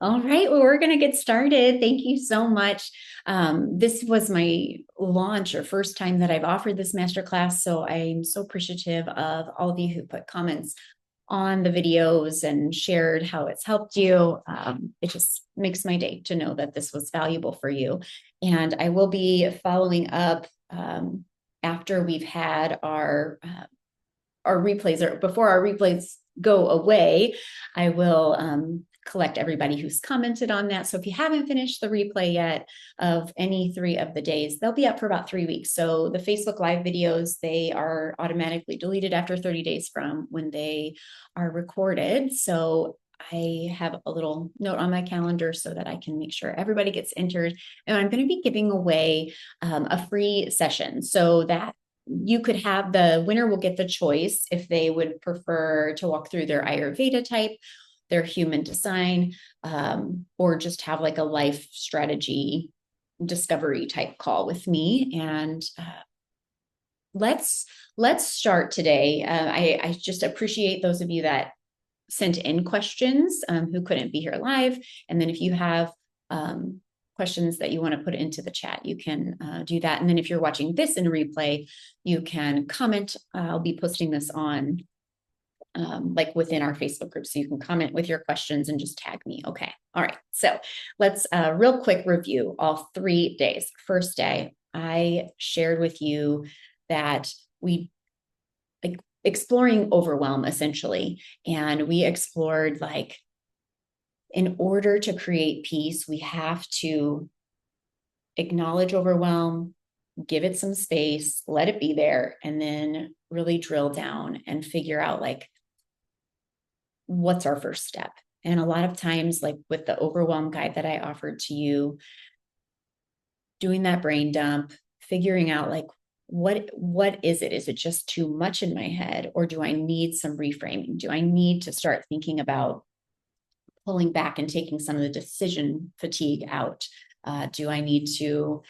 All right, well, we're going to get started. Thank you so much. This was my launch or first time that I've offered this masterclass, so I'm so appreciative of all of you who put comments on the videos and shared how it's helped you. It just makes my day to know that this was valuable for you. And I will be following up after we've had our replays, or before our replays go away. I will collect everybody who's commented on that. So if you haven't finished the replay yet of any 3 of the days, they'll be up for about 3 weeks. So the Facebook Live videos, they are automatically deleted after 30 days from when they are recorded. So I have a little note on my calendar so that I can make sure everybody gets entered. And I'm going to be giving away a free session so that you could have the winner will get the choice if they would prefer to walk through their Ayurveda type, their human design, or just have like a life strategy discovery type call with me. And let's start today. I just appreciate those of you that sent in questions who couldn't be here live. And then if you have questions that you want to put into the chat, you can do that. And then if you're watching this in a replay, you can comment. I'll be posting this on like within our Facebook group. So you can comment with your questions and just tag me. Okay. All right. So let's real quick review all 3 days. First day, I shared with you that we like exploring overwhelm essentially. And we explored like, in order to create peace, we have to acknowledge overwhelm, give it some space, let it be there, and then really drill down and figure out like, what's our first step? And a lot of times, like with the overwhelm guide that I offered to you, doing that brain dump, figuring out like, what is it? Is it just too much in my head? Or do I need some reframing? Do I need to start thinking about pulling back and taking some of the decision fatigue out? Do I need to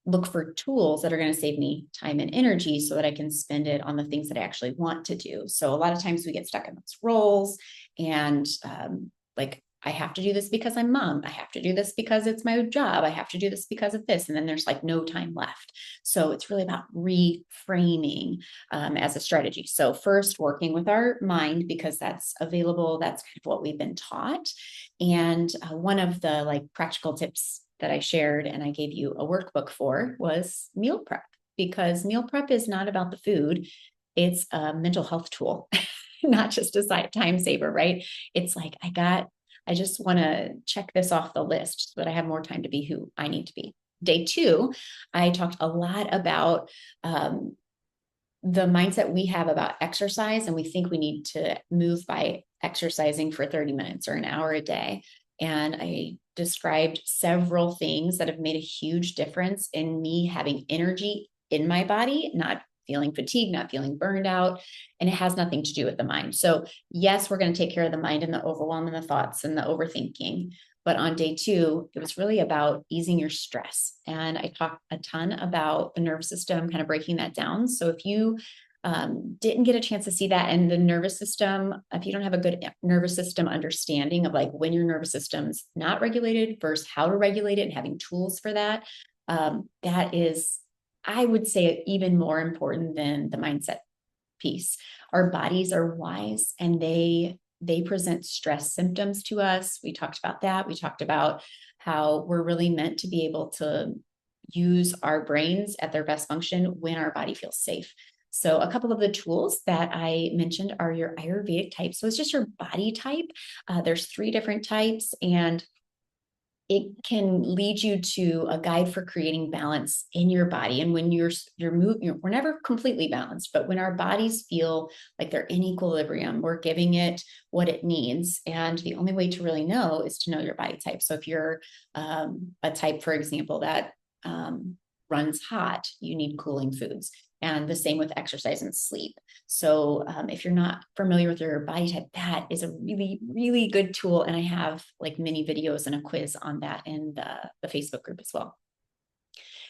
look for tools that are going to save me time and energy so that I can spend it on the things that I actually want to do? So a lot of times we get stuck in those roles and like, I have to do this because I'm mom. I have to do this because it's my job. I have to do this because of this. And then there's like no time left. So it's really about reframing as a strategy. So first working with our mind, because that's available. That's kind of what we've been taught. And one of the like practical tips that I shared and I gave you a workbook for was meal prep, because meal prep is not about the food. It's a mental health tool, not just a time saver, right? It's like, I just want to check this off the list so that I have more time to be who I need to be. Day 2, I talked a lot about the mindset we have about exercise, and we think we need to move by exercising for 30 minutes or an hour a day. And I described several things that have made a huge difference in me having energy in my body, not feeling fatigued, not feeling burned out. And it has nothing to do with the mind. So yes, we're going to take care of the mind and the overwhelm and the thoughts and the overthinking. But on day 2, it was really about easing your stress. And I talked a ton about the nervous system, kind of breaking that down. So if you didn't get a chance to see that, and the nervous system, if you don't have a good nervous system understanding of like when your nervous system's not regulated versus how to regulate it and having tools for that, that is, I would say, even more important than the mindset piece. Our bodies are wise, and they present stress symptoms to us. We talked about that. We talked about how we're really meant to be able to use our brains at their best function when our body feels safe. So a couple of the tools that I mentioned are your Ayurvedic type. So it's just your body type. There's 3 different types, and it can lead you to a guide for creating balance in your body. And when we're never completely balanced, but when our bodies feel like they're in equilibrium, we're giving it what it needs. And the only way to really know is to know your body type. So if you're a type, for example, that runs hot, you need cooling foods. And the same with exercise and sleep. So if you're not familiar with your body type, that is a really, really good tool. And I have like mini videos and a quiz on that in the Facebook group as well.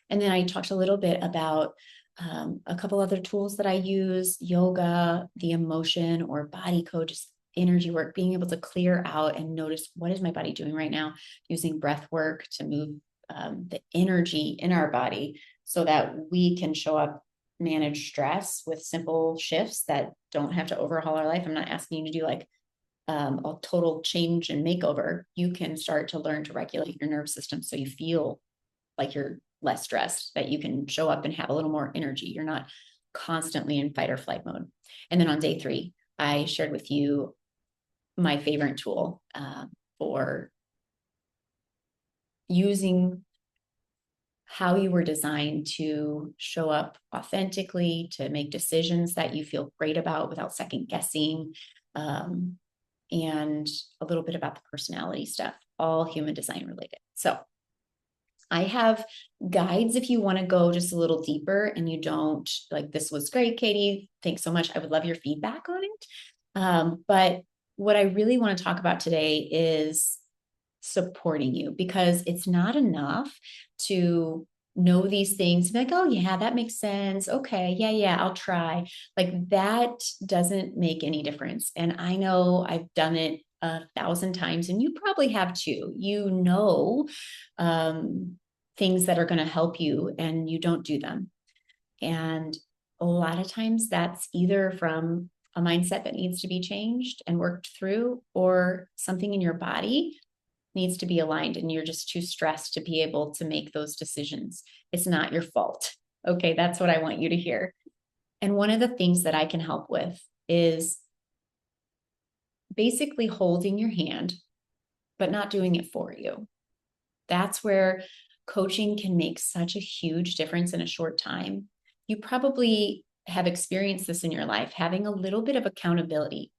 And then I talked a little bit about a couple other tools that I use: yoga, the emotion or body code, just energy work, being able to clear out and notice what is my body doing right now, using breath work to move the energy in our body so that we can show up, manage stress with simple shifts that don't have to overhaul our life. I'm not asking you to do like a total change and makeover. You can start to learn to regulate your nervous system so you feel like you're less stressed, that you can show up and have a little more energy. You're not constantly in fight or flight mode. And then on day 3, I shared with you my favorite tool for using how you were designed to show up authentically, to make decisions that you feel great about without second guessing, and a little bit about the personality stuff, all human design related. So I have guides if you want to go just a little deeper and you don't like, this was great, Katie. Thanks so much. I would love your feedback on it. But what I really want to talk about today is supporting you, because it's not enough to know these things, be like, oh yeah, that makes sense. Okay, yeah, I'll try. Like that doesn't make any difference. And I know I've done it 1,000 times, and you probably have too. You know, things that are going to help you, and you don't do them. And a lot of times that's either from a mindset that needs to be changed and worked through, or something in your body needs to be aligned and you're just too stressed to be able to make those decisions. It's not your fault. Okay, that's what I want you to hear. And one of the things that I can help with is basically holding your hand, but not doing it for you. That's where coaching can make such a huge difference in a short time. You probably have experienced this in your life, having a little bit of accountability.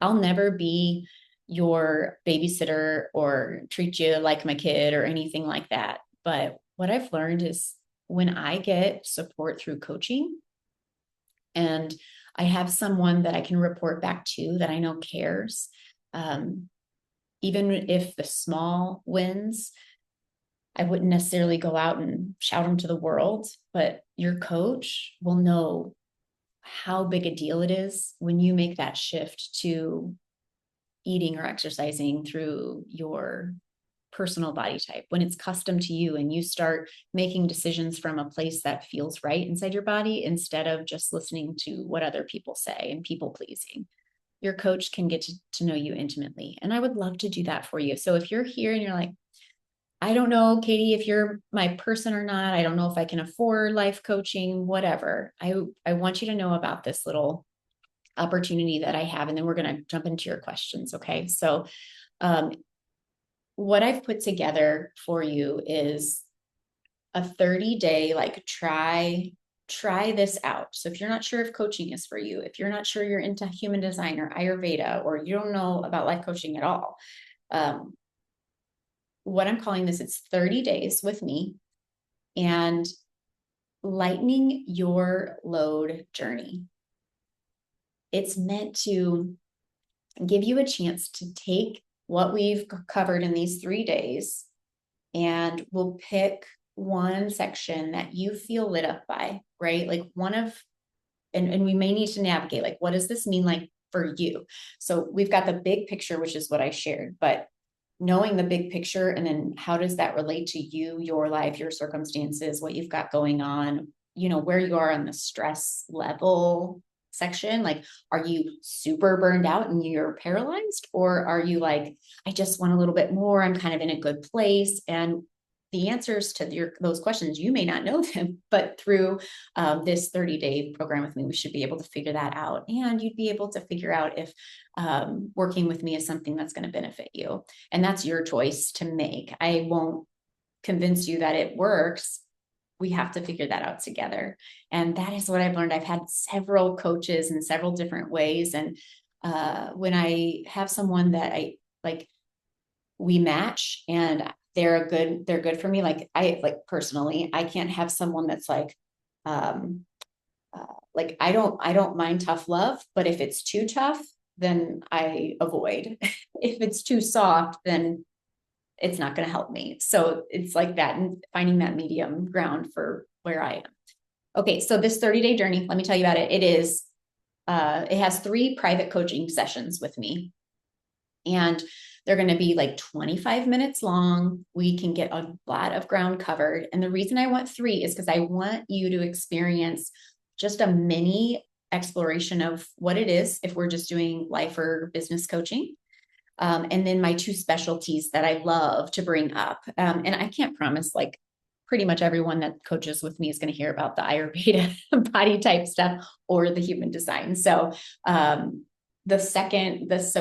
I'll never be your babysitter or treat you like my kid or anything like that. But what I've learned is when I get support through coaching and I have someone that I can report back to that I know cares, even if the small wins, I wouldn't necessarily go out and shout them to the world, but your coach will know how big a deal it is when you make that shift to eating or exercising through your personal body type, when it's custom to you and you start making decisions from a place that feels right inside your body instead of just listening to what other people say and people pleasing. Your coach can get to know you intimately. And I would love to do that for you. So if you're here and you're like, I don't know, Katie, if you're my person or not, I don't know if I can afford life coaching, whatever. I want you to know about this little opportunity that I have, and then we're going to jump into your questions. Okay. So, what I've put together for you is a 30-day, like try this out. So if you're not sure if coaching is for you, if you're not sure you're into human design or Ayurveda, or you don't know about life coaching at all, what I'm calling this, it's 30 days with me and lightening your load journey. It's meant to give you a chance to take what we've covered in these 3 days, and we'll pick one section that you feel lit up by, right? Like one of, and we may need to navigate, like, what does this mean like for you? So we've got the big picture, which is what I shared, but knowing the big picture, and then how does that relate to you, your life, your circumstances, what you've got going on, you know, where you are on the stress level section. Like, are you super burned out and you're paralyzed? Or are you like, I just want a little bit more, I'm kind of in a good place? And the answers to those questions, you may not know them, but through this 30-day program with me, we should be able to figure that out. And you'd be able to figure out if working with me is something that's going to benefit you. And that's your choice to make. I won't convince you that it works. We have to figure that out together. And that is what I've learned. I've had several coaches in several different ways. And when I have someone that I like, we match and they're good for me. Like personally, I can't have someone that's like I don't mind tough love, but if it's too tough, then I avoid. If it's too soft, then it's not going to help me. So it's like that, and finding that medium ground for where I am. Okay. So this 30-day journey, let me tell you about it. It has 3 private coaching sessions with me. And they're going to be like 25 minutes long. We can get a lot of ground covered. And the reason I want 3 is because I want you to experience just a mini exploration of what it is if we're just doing life or business coaching. And then my 2 specialties that I love to bring up. And I can't promise like pretty much everyone that coaches with me is going to hear about the Ayurveda body type stuff or the human design. So so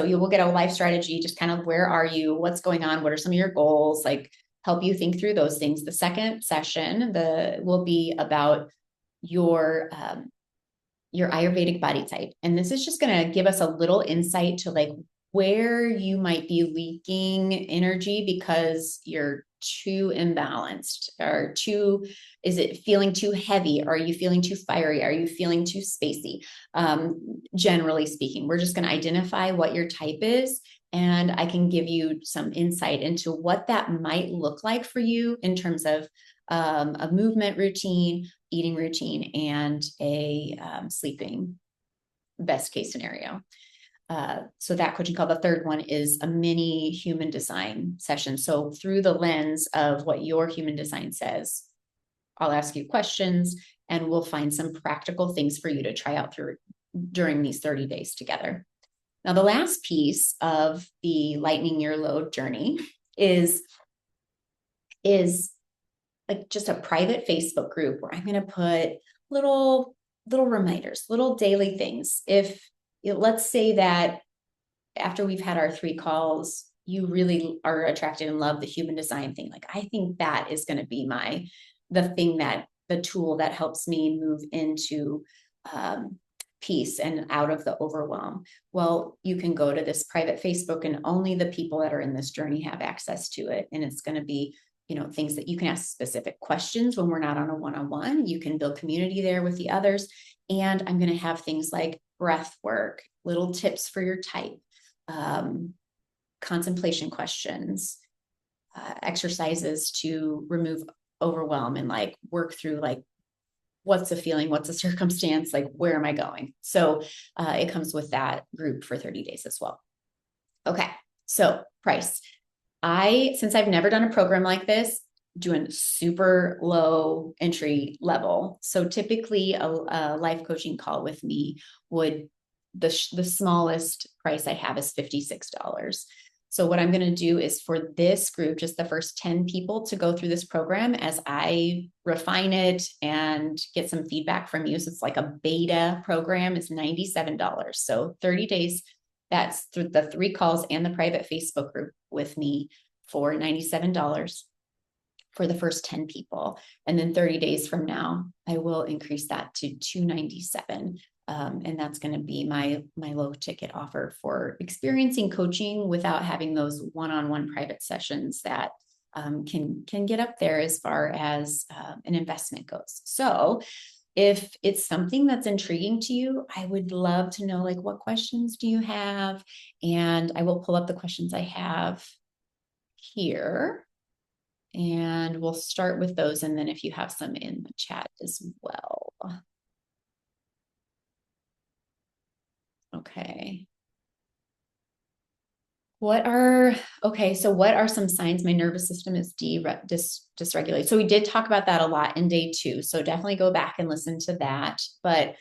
you will get a life strategy, just kind of where are you, what's going on, what are some of your goals, like help you think through those things. The second session will be about your Ayurvedic body type. And this is just going to give us a little insight to like where you might be leaking energy because you're too imbalanced or is it feeling too heavy? Are you feeling too fiery? Are you feeling too spacey? Generally speaking, we're just going to identify what your type is. And I can give you some insight into what that might look like for you in terms of a movement routine, eating routine, and a sleeping best case scenario. So that coaching call, the third one is a mini human design session. So through the lens of what your human design says, I'll ask you questions and we'll find some practical things for you to try out during these 30 days together. Now, the last piece of the lightening your load journey is like just a private Facebook group where I'm going to put little reminders, little daily things. If let's say that after we've had our 3 calls, you really are attracted and love the human design thing. Like, I think that is going to be the tool that helps me move into peace and out of the overwhelm. Well, you can go to this private Facebook and only the people that are in this journey have access to it. And it's going to be, things that you can ask specific questions when we're not on a one-on-one. You can build community there with the others. And I'm going to have things like breath work, little tips for your type, contemplation questions, exercises to remove overwhelm and like work through like, what's the feeling, what's the circumstance, like where am I going? So it comes with that group for 30 days as well. Okay, so price. Since I've never done a program like this, doing super low entry level. So typically a life coaching call with me the smallest price I have is $56. So what I'm going to do is for this group, just the first 10 people to go through this program as I refine it and get some feedback from you. So it's like a beta program, is $97. So 30 days, that's through the 3 calls and the private Facebook group with me for $97 for the first 10 people. And then 30 days from now, I will increase that to $297. And that's going to be my low ticket offer for experiencing coaching without having those one-on-one private sessions that can get up there as far as an investment goes. So if it's something that's intriguing to you, I would love to know, like, what questions do you have? And I will pull up the questions I have here. And we'll start with those. And then if you have some in the chat as well. Okay. So what are some signs my nervous system is dysregulated? So we did talk about that a lot in day 2. So definitely go back and listen to that. But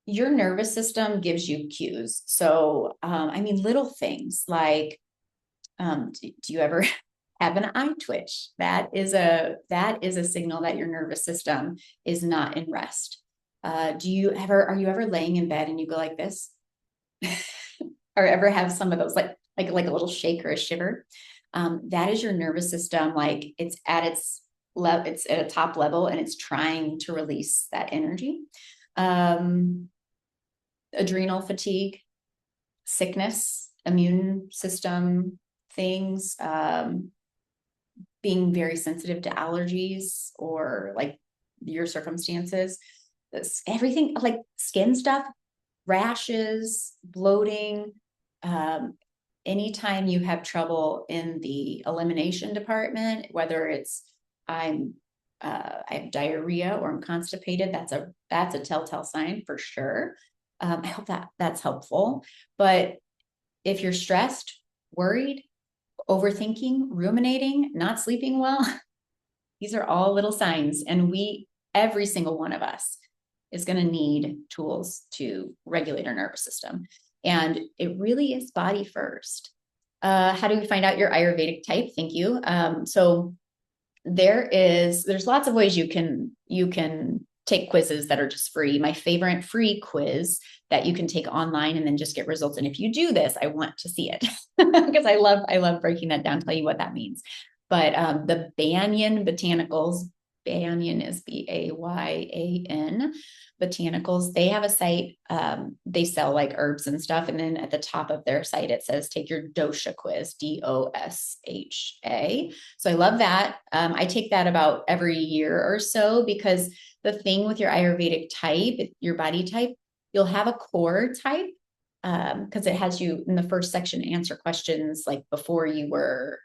your nervous system gives you cues. So, little things like, do you ever have an eye twitch? That is a signal that your nervous system is not in rest. Are you ever laying in bed and you go like this? Or ever have some of those like a little shake or a shiver? That is your nervous system. Like it's at a top level and it's trying to release that energy. Adrenal fatigue, sickness, immune system things, being very sensitive to allergies or like your circumstances, everything like skin stuff, rashes, bloating, anytime you have trouble in the elimination department, whether it's I have diarrhea or I'm constipated, that's a telltale sign for sure. I hope that's helpful. But if you're stressed, worried, overthinking, ruminating, not sleeping well, these are all little signs. And every single one of us is going to need tools to regulate our nervous system. And it really is body first. How do we find out your Ayurvedic type? Thank you. So there's lots of ways you can take quizzes that are just free. My favorite free quiz that you can take online and then just get results. And if you do this, I want to see it because I love breaking that down, tell you what that means. But the Banyan Botanicals, Banyan is Bayan Botanicals. They have a site. They sell like herbs and stuff. And then at the top of their site, it says, take your dosha quiz, DOSHA. So I love that. I take that about every year or so, because the thing with your Ayurvedic type, your body type, you'll have a core type, because it has you in the first section answer questions like before you were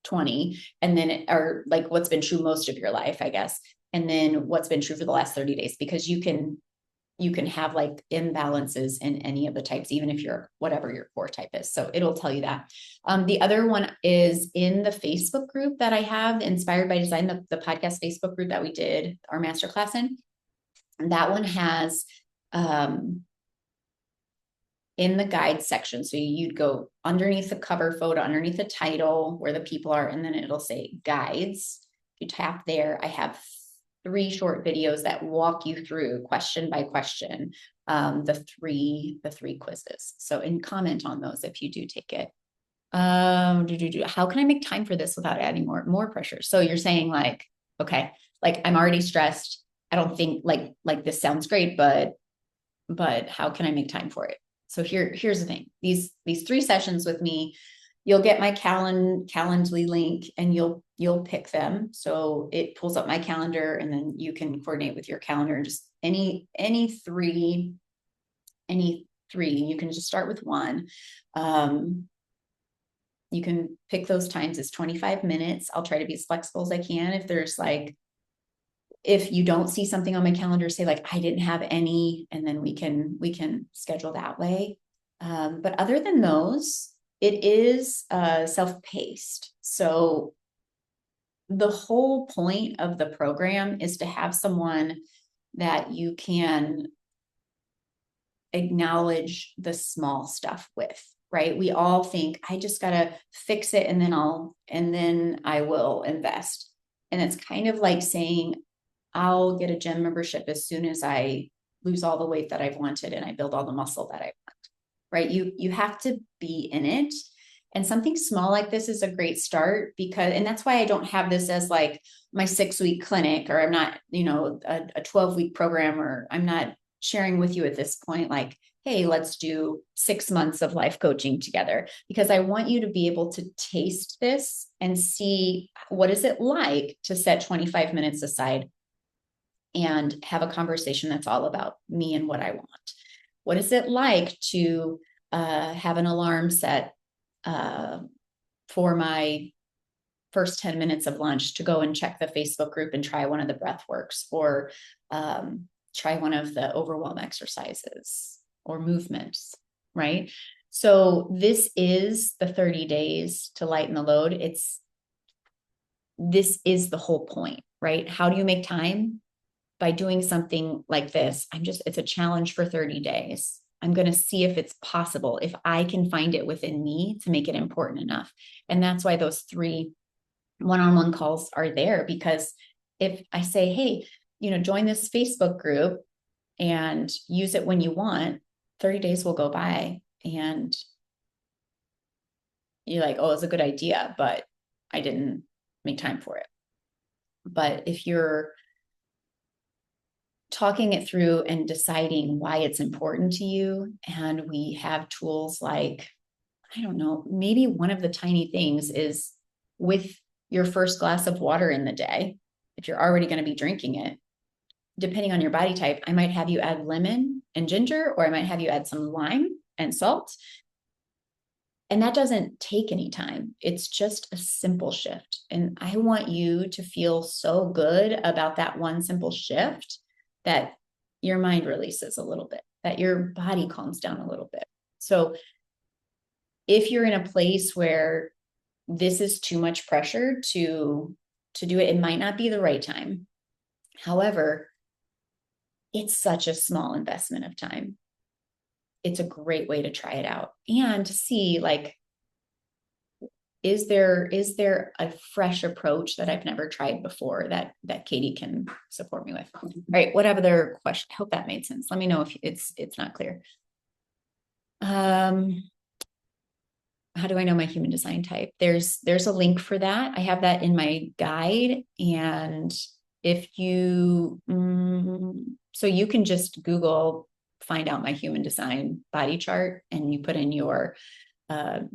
20, and then or like what's been true most of your life, I guess, and then what's been true for the last 30 days, because you can have like imbalances in any of the types, even if you're whatever your core type is. So it'll tell you that. The other one is in the Facebook group that I have, Inspired by Design, the podcast Facebook group that we did our masterclass in. And that one has in the guide section. So you'd go underneath the cover photo, underneath the title where the people are, and then it'll say guides. You tap there. I have 3 short videos that walk you through question by question, the three quizzes. So, and comment on those if you do take it. How can I make time for this without adding more pressure? So you're saying like, okay, like I'm already stressed. I don't think like this sounds great, but how can I make time for it? So here's the thing. These 3 sessions with me, you'll get my Calendly link and you'll pick them. So it pulls up my calendar and then you can coordinate with your calendar. Just any 3, you can just start with 1. You can pick those times. It's 25 minutes. I'll try to be as flexible as I can. If you don't see something on my calendar, say like, I didn't have any, and then we can schedule that way. But other than those, it is self-paced. So the whole point of the program is to have someone that you can acknowledge the small stuff with, right? We all think I just got to fix it and then I will invest. And it's kind of like saying, I'll get a gym membership as soon as I lose all the weight that I've wanted and I build all the muscle that I want, right? You have to be in it. And something small like this is a great start and that's why I don't have this as like my 6-week clinic, or I'm not, a 12-week program, or I'm not sharing with you at this point, like, hey, let's do 6 months of life coaching together, because I want you to be able to taste this and see what is it like to set 25 minutes aside and have a conversation that's all about me and what I want. What is it like to have an alarm set for my first 10 minutes of lunch to go and check the Facebook group and try one of the breath works, or try one of the Overwhelm exercises or movements, right? So this is the 30 days to lighten the load. This is the whole point, right? How do you make time? By doing something like this. It's a challenge for 30 days. I'm going to see if it's possible, if I can find it within me to make it important enough. And that's why those 3 one-on-one calls are there, because if I say, hey, join this Facebook group and use it when you want, 30 days will go by and you're like, oh, it's a good idea, but I didn't make time for it. But if you're talking it through and deciding why it's important to you, and we have tools like, I don't know, maybe one of the tiny things is with your first glass of water in the day, if you're already going to be drinking it, depending on your body type, I might have you add lemon and ginger, or I might have you add some lime and salt. And that doesn't take any time. It's just a simple shift. And I want you to feel so good about that one simple shift that your mind releases a little bit, that your body calms down a little bit. So if you're in a place where this is too much pressure to do it, it might not be the right time. However, it's such a small investment of time. It's a great way to try it out and to see, like, is there a fresh approach that I've never tried before that Katie can support me with? All right, what other question? I hope that made sense. Let me know if it's not clear. How do I know my human design type? There's a link for that. I have that in my guide. And if you, so you can just Google, find out my human design body chart, and you put in your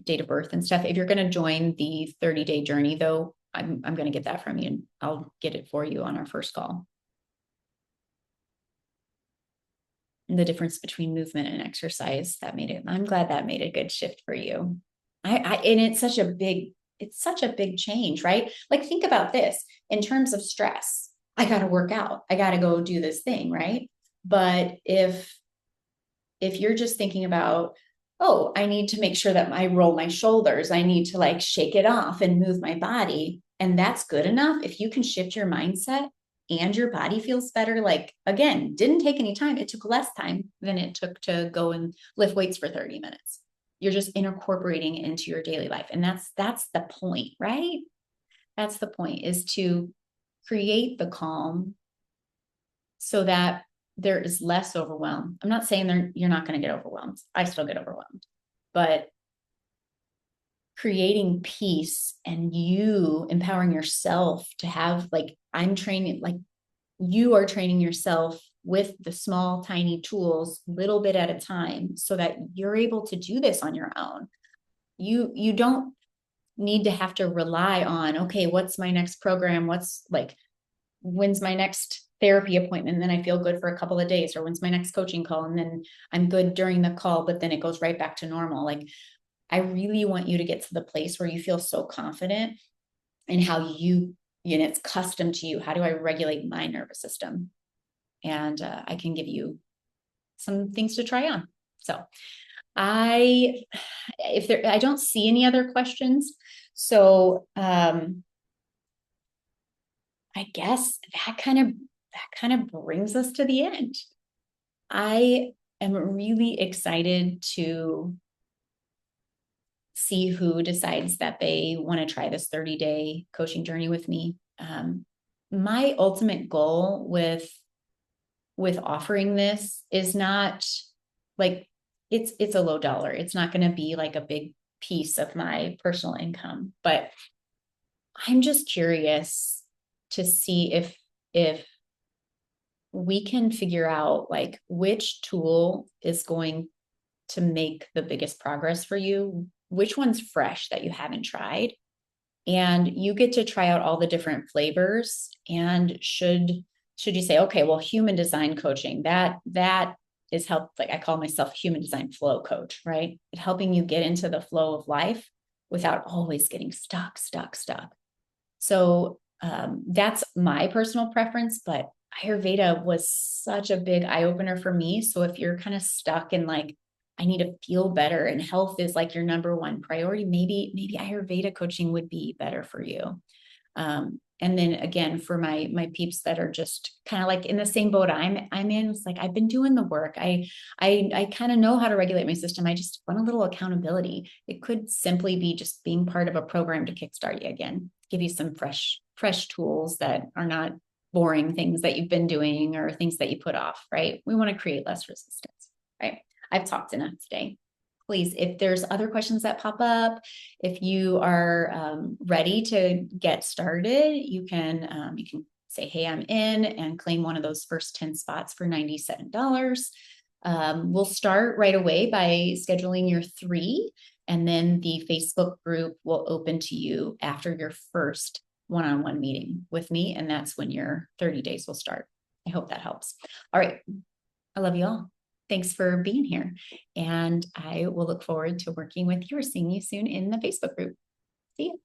date of birth and stuff. If you're going to join the 30-day journey, though, I'm going to get that from you, and I'll get it for you on our first call. And the difference between movement and exercise, I'm glad that made a good shift for you. And it's such a big change, right? Like, think about this in terms of stress. I got to work out. I got to go do this thing, right? But if you're just thinking about, oh, I need to make sure that I roll my shoulders, I need to like shake it off and move my body, and that's good enough. If you can shift your mindset and your body feels better, like, again, didn't take any time. It took less time than it took to go and lift weights for 30 minutes. You're just incorporating it into your daily life. And that's the point, right? That's the point, is to create the calm so that there is less overwhelm. I'm not saying you're not going to get overwhelmed. I still get overwhelmed, but creating peace and you empowering yourself to have, like, I'm training, like, you are training yourself with the small, tiny tools, little bit at a time, so that you're able to do this on your own. You don't need to have to rely on, okay, what's my next program? When's my next therapy appointment? And then I feel good for a couple of days, or when's my next coaching call? And then I'm good during the call, but then it goes right back to normal. Like, I really want you to get to the place where you feel so confident in how it's custom to you. How do I regulate my nervous system? And I can give you some things to try on. So I don't see any other questions. So I guess that kind of brings us to the end. I am really excited to see who decides that they want to try this 30-day coaching journey with me. My ultimate goal with offering this is not like, it's a low dollar. It's not going to be like a big piece of my personal income, but I'm just curious to see if we can figure out, like, which tool is going to make the biggest progress for you, which one's fresh that you haven't tried. And you get to try out all the different flavors. And should you say, okay, well, human design coaching, that is like, I call myself human design flow coach, right? Helping you get into the flow of life without always getting stuck. So that's my personal preference, but Ayurveda was such a big eye opener for me. So if you're kind of stuck in, like, I need to feel better and health is like your number one priority, maybe Ayurveda coaching would be better for you. And then again, for my peeps that are just kind of like in the same boat I'm in, it's like, I've been doing the work. I kind of know how to regulate my system. I just want a little accountability. It could simply be just being part of a program to kickstart you again, give you some fresh tools that are not boring things that you've been doing or things that you put off, right? We want to create less resistance, right? I've talked enough today. Please, if there's other questions that pop up, if you are ready to get started, you can say, hey, I'm in, and claim one of those first 10 spots for $97. We'll start right away by scheduling your 3, and then the Facebook group will open to you after your first one-on-one meeting with me, and that's when your 30 days will start. I hope that helps. All right. I love you all. Thanks for being here. And I will look forward to working with you or seeing you soon in the Facebook group. See you.